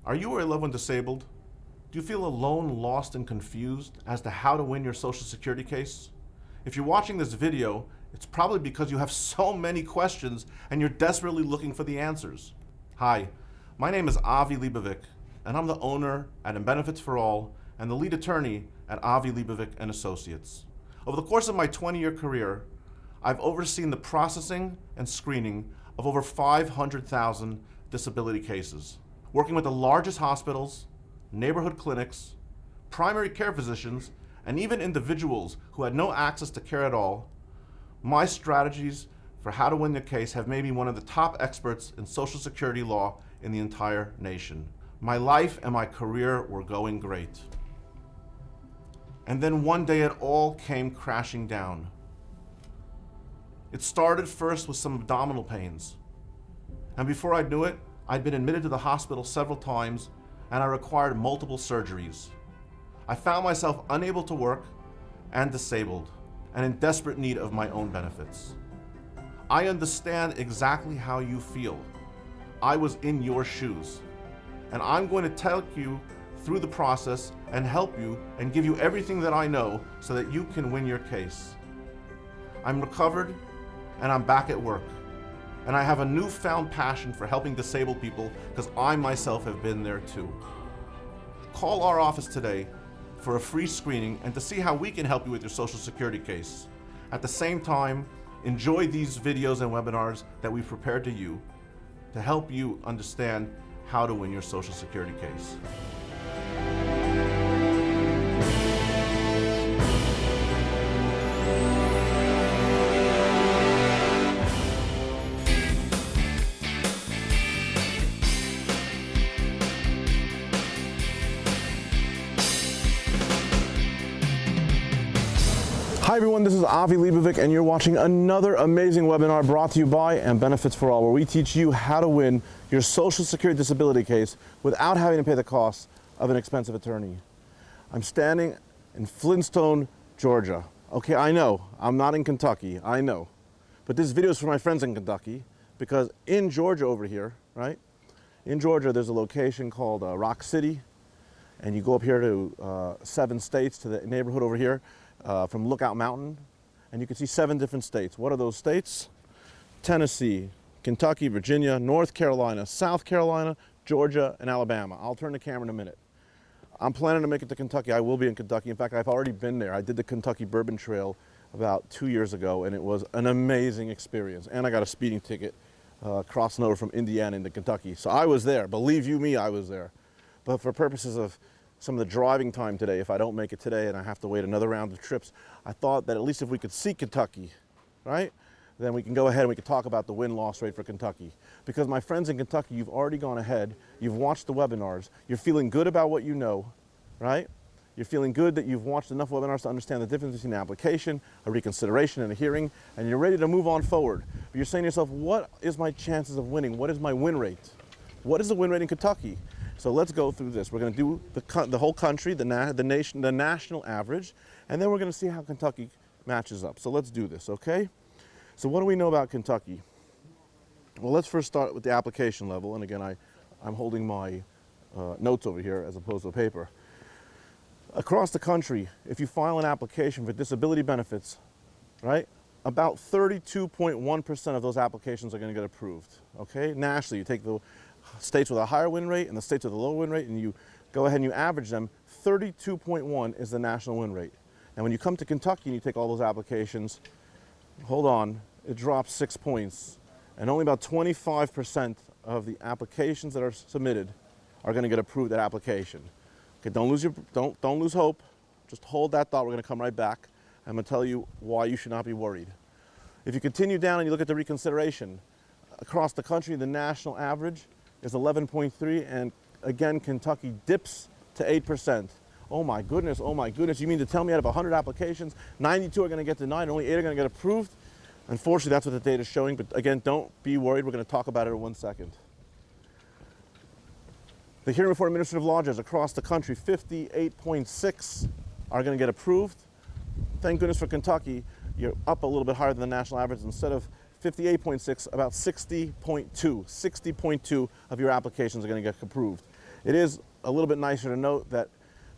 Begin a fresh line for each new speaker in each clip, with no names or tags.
Are you or a loved one disabled? Do you feel alone, lost, and confused as to how to win your Social Security case? If you're watching this video, it's probably because you have so many questions and you're desperately looking for the answers. Hi, my name is Avi Leibovic, and I'm the owner at Benefits for All and the lead attorney at Avi Leibovic Associates. Over the course of my 20-year career, I've overseen the processing and screening of over 500,000 disability cases, working with the largest hospitals, neighborhood clinics, primary care physicians, and even individuals who had no access to care at all. My strategies for how to win the case have made me one of the top experts in Social Security law in the entire nation. My life and my career were going great. And then one day it all came crashing down. It started first with some abdominal pains. And before I knew it, I'd been admitted to the hospital several times and I required multiple surgeries. I found myself unable to work and disabled and in desperate need of my own benefits. I understand exactly how you feel. I was in your shoes. And I'm going to take you through the process and help you and give you everything that I know so that you can win your case. I'm recovered and I'm back at work. And I have a newfound passion for helping disabled people because I myself have been there too. Call our office today for a free screening and to see how we can help you with your Social Security case. At the same time, enjoy these videos and webinars that we've prepared to help you understand how to win your Social Security case. Hi everyone, this is Avi Leibovic and you're watching another amazing webinar brought to you by Benefits for All, where we teach you how to win your Social Security disability case without having to pay the cost of an expensive attorney. I'm standing in Flintstone, Georgia. Okay, I know, I'm not in Kentucky, I know. But this video is for my friends in Kentucky because in Georgia over here, right? In Georgia, there's a location called Rock City, and you go up here to 7 states, to the neighborhood over here. From Lookout Mountain, and you can see 7 different states. What are those states? Tennessee, Kentucky, Virginia, North Carolina, South Carolina, Georgia, and Alabama. I'll turn the camera in a minute. I'm planning to make it to Kentucky. I will be in Kentucky. In fact, I've already been there. I did the Kentucky Bourbon Trail about 2 years ago, and it was an amazing experience. And I got a speeding ticket crossing over from Indiana into Kentucky. So I was there. Believe you me, I was there. But for purposes of some of the driving time today, if I don't make it today and I have to wait another round of trips, I thought that at least if we could see Kentucky, right, then we can go ahead and we can talk about the win-loss rate for Kentucky. Because my friends in Kentucky, you've already gone ahead, you've watched the webinars, you're feeling good about what you know, right? You're feeling good that you've watched enough webinars to understand the difference between an application, a reconsideration, and a hearing, and you're ready to move on forward. But you're saying to yourself, what is my chances of winning? What is my win rate? What is the win rate in Kentucky? So let's go through this. We're going to do the whole country, the nation, the national average, and then we're going to see how Kentucky matches up. So let's do this, okay? So what do we know about Kentucky? Well, let's first start with the application level. And again, I'm holding my notes over here as opposed to a paper. Across the country, if you file an application for disability benefits, right, about 32.1% of those applications are going to get approved, okay? Nationally, you take the states with a higher win rate and the states with a lower win rate, and you go ahead and you average them, 32.1 is the national win rate. And when you come to Kentucky and you take all those applications, hold on, it drops 6 points. And only about 25% of the applications that are submitted are going to get approved that application. Okay, don't lose hope. Just hold that thought. We're going to come right back. I'm going to tell you why you should not be worried. If you continue down and you look at the reconsideration, across the country, the national average is 11.3, and again, Kentucky dips to 8%. Oh my goodness, you mean to tell me out of 100 applications, 92 are going to get denied, only 8 are going to get approved? Unfortunately, that's what the data is showing, but again, don't be worried. We're going to talk about it in 1 second. The hearing before administrative law judges across the country, 58.6 are going to get approved. Thank goodness for Kentucky, you're up a little bit higher than the national average. Instead of 58.6, about 60.2 of your applications are going to get approved. It is a little bit nicer to note that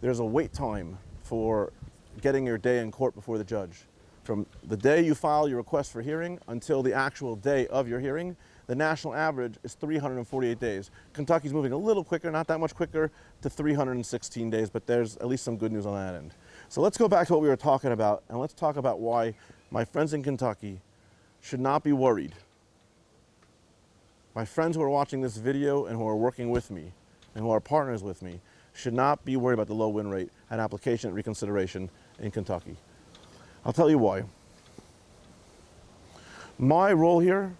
there's a wait time for getting your day in court before the judge. From the day you file your request for hearing until the actual day of your hearing, the national average is 348 days. Kentucky's moving a little quicker, not that much quicker, to 316 days, but there's at least some good news on that end. So let's go back to what we were talking about, and let's talk about why my friends in Kentucky should not be worried. My friends who are watching this video and who are working with me and who are partners with me should not be worried about the low win rate and application and reconsideration in Kentucky. I'll tell you why. My role here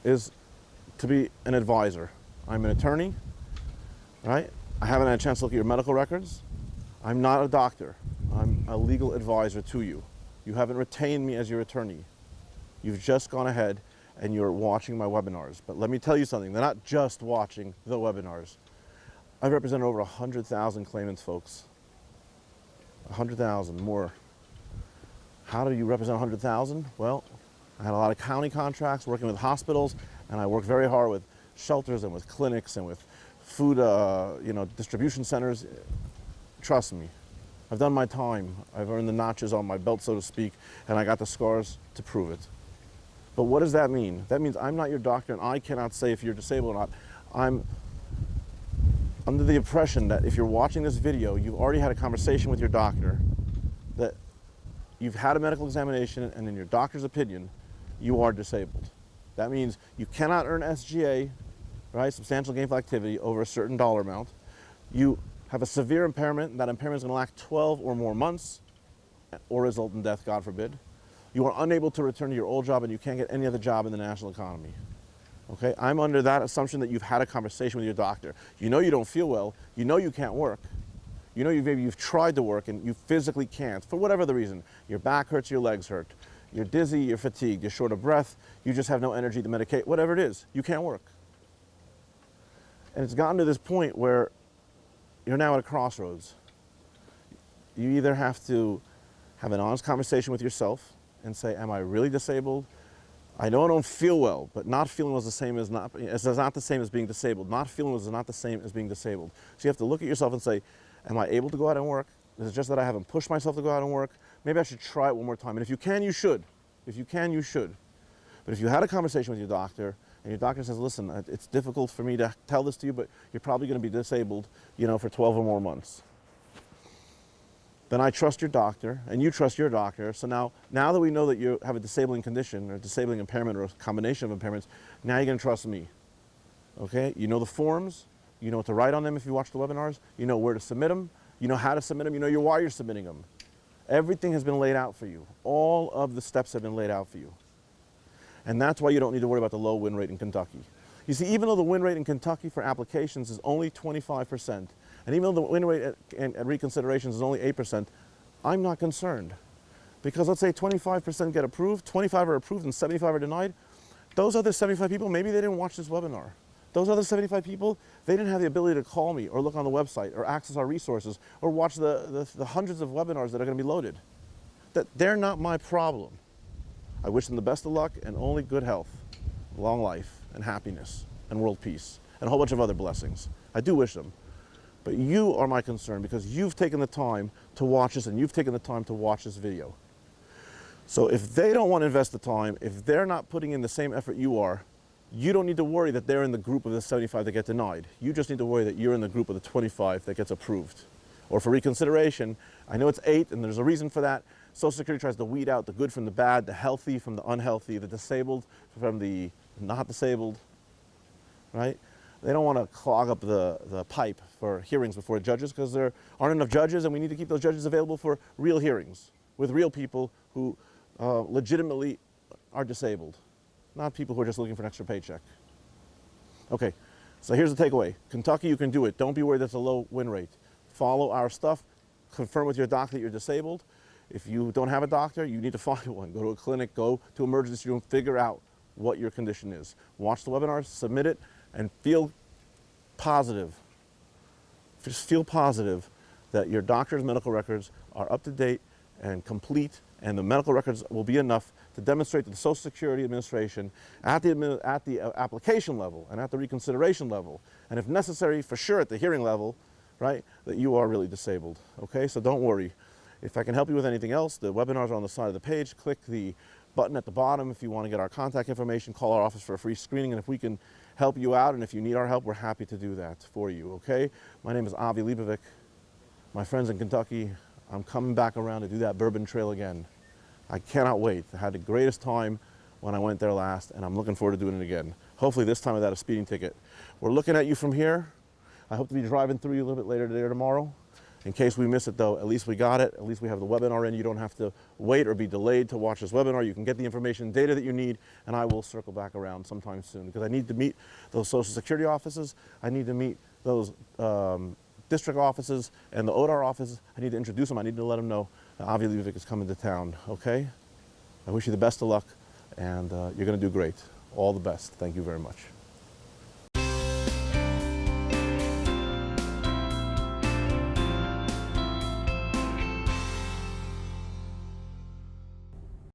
is to be an advisor. I'm an attorney, right? I haven't had a chance to look at your medical records. I'm not a doctor. I'm a legal advisor to you. You haven't retained me as your attorney. You've just gone ahead and you're watching my webinars. But let me tell you something, they're not just watching the webinars. I've represented over 100,000 claimants, folks. 100,000 more. How do you represent 100,000? Well, I had a lot of county contracts working with hospitals, and I worked very hard with shelters and with clinics and with food distribution centers. Trust me, I've done my time. I've earned the notches on my belt, so to speak, and I got the scars to prove it. But what does that mean? That means I'm not your doctor, and I cannot say if you're disabled or not. I'm under the impression that if you're watching this video, you've already had a conversation with your doctor, that you've had a medical examination, and in your doctor's opinion, you are disabled. That means you cannot earn SGA, right, substantial gainful activity, over a certain dollar amount. You have a severe impairment, and that impairment is going to last 12 or more months or result in death, God forbid. You are unable to return to your old job, and you can't get any other job in the national economy. Okay, I'm under that assumption that you've had a conversation with your doctor. You know you don't feel well. You know you can't work. You know maybe you've tried to work and you physically can't, for whatever the reason. Your back hurts, your legs hurt. You're dizzy, you're fatigued, you're short of breath, you just have no energy to medicate, whatever it is, you can't work. And it's gotten to this point where you're now at a crossroads. You either have to have an honest conversation with yourself and say, am I really disabled? I know I don't feel well, but not feeling was the same as not the same as being disabled. Not feeling was not the same as being disabled. So you have to look at yourself and say, am I able to go out and work? Is it just that I haven't pushed myself to go out and work? Maybe I should try it one more time. And if you can, you should. If you can, you should. But if you had a conversation with your doctor, and your doctor says, listen, it's difficult for me to tell this to you, but you're probably going to be disabled, for 12 or more months. Then I trust your doctor, and you trust your doctor. So now that we know that you have a disabling condition, or a disabling impairment, or a combination of impairments, now you're going to trust me. Okay? You know the forms. You know what to write on them if you watch the webinars. You know where to submit them. You know how to submit them. You know why you're submitting them. Everything has been laid out for you. All of the steps have been laid out for you. And that's why you don't need to worry about the low win rate in Kentucky. You see, even though the win rate in Kentucky for applications is only 25%, and even though the win rate at reconsiderations is only 8%, I'm not concerned. Because let's say 25% get approved, 25 are approved, and 75 are denied. Those other 75 people, maybe they didn't watch this webinar. Those other 75 people, they didn't have the ability to call me or look on the website or access our resources or watch the hundreds of webinars that are going to be loaded. They're not my problem. I wish them the best of luck and only good health, long life, and happiness, and world peace, and a whole bunch of other blessings. I do wish them. But you are my concern because you've taken the time to watch this and you've taken the time to watch this video. So if they don't want to invest the time, if they're not putting in the same effort you are, you don't need to worry that they're in the group of the 75 that get denied. You just need to worry that you're in the group of the 25 that gets approved. Or for reconsideration, I know it's 8 and there's a reason for that. Social Security tries to weed out the good from the bad, the healthy from the unhealthy, the disabled from the not disabled, right? They don't want to clog up the pipe for hearings before judges because there aren't enough judges, and we need to keep those judges available for real hearings with real people who legitimately are disabled, not people who are just looking for an extra paycheck. Okay, so here's the takeaway. Kentucky, you can do it. Don't be worried that's a low win rate. Follow our stuff. Confirm with your doctor that you're disabled. If you don't have a doctor, you need to find one. Go to a clinic, go to an emergency room, figure out what your condition is. Watch the webinars, submit it, and feel positive. Just feel positive that your doctor's medical records are up to date and complete and the medical records will be enough to demonstrate to the Social Security Administration at the application level and at the reconsideration level, and if necessary, for sure at the hearing level, right, that you are really disabled, okay? So don't worry. If I can help you with anything else, the webinars are on the side of the page. Click the button at the bottom if you want to get our contact information. Call our office for a free screening, and if we can help you out and if you need our help, we're happy to do that for you, okay? My name is Avi Leibovic. My friends in Kentucky, I'm coming back around to do that Bourbon Trail again. I cannot wait. I had the greatest time when I went there last, and I'm looking forward to doing it again. Hopefully this time without a speeding ticket. We're looking at you from here. I hope to be driving through you a little bit later today or tomorrow. In case we miss it though, at least we got it. At least we have the webinar in. You don't have to wait or be delayed to watch this webinar. You can get the information, data that you need, and I will circle back around sometime soon because I need to meet those Social Security offices. I need to meet those district offices and the ODAR offices. I need to introduce them. I need to let them know that Avi Leibovic is coming to town, okay? I wish you the best of luck, and you're gonna do great. All the best. Thank you very much.